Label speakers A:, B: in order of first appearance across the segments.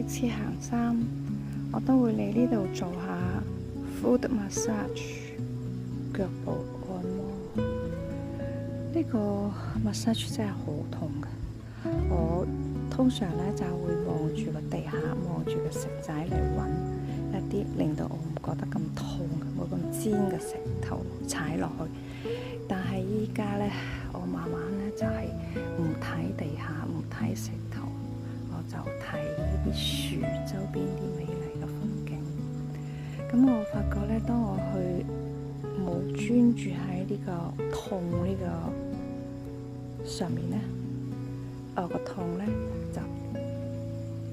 A: 每次行山，我都會嚟呢度做下 foot massage 腳部按摩。呢個 massage 真係好痛嘅。我通常咧就會望住個地下，望住個石仔嚟揾一啲令到我唔覺得咁痛、冇咁尖嘅石頭踩落去。但係依家咧，我慢慢咧就係唔睇地下，唔睇石頭，我就睇呢啲樹周邊啲美麗嘅風景。咁我發覺咧，當我去冇專注喺呢個痛呢個上面咧，我個痛咧就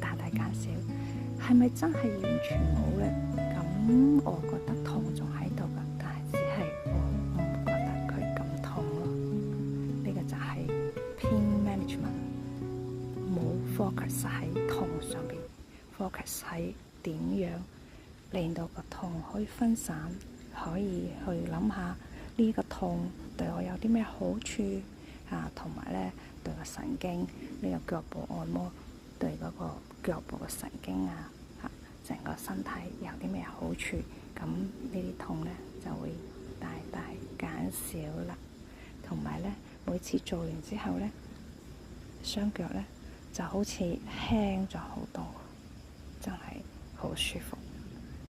A: 大大減少。係咪真係完全冇咧？咁我覺得痛仲喺度㗎，但係只係我唔覺得佢咁痛咯。呢個就係 pain management，冇 focus 喺痛上邊 ，focus 喺點樣令到個痛可以分散，可以去諗下呢個痛對我有啲咩好處啊，同埋咧對個神經呢個腳部按摩對嗰個腳部嘅神經啊，成個身體有啲咩好處，咁呢啲痛咧就會大大減少啦。同埋咧，每次做完之後咧，雙腳咧就好似輕咗好多，真係好舒服。